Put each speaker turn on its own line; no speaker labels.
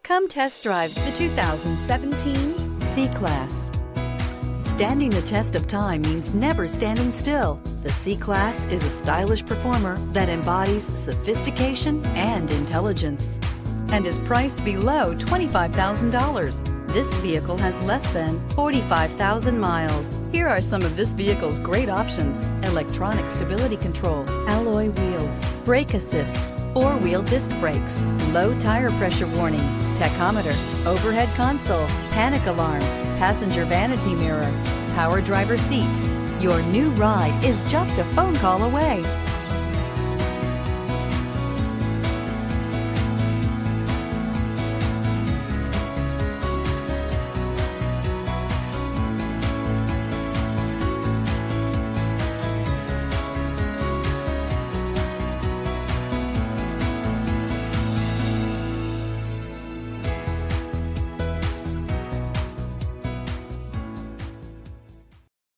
Come test drive the 2017 C-Class. Standing the test of time means never standing still. The C-Class is a stylish performer that embodies sophistication and intelligence and is priced below $25,000. This vehicle has less than 45,000 miles. Here are some of this vehicle's great options: electronic stability control, alloy wheels, brake assist, four-wheel disc brakes, low tire pressure warning, tachometer, overhead console, panic alarm, passenger vanity mirror, power driver seat. Your new ride is just a phone call away.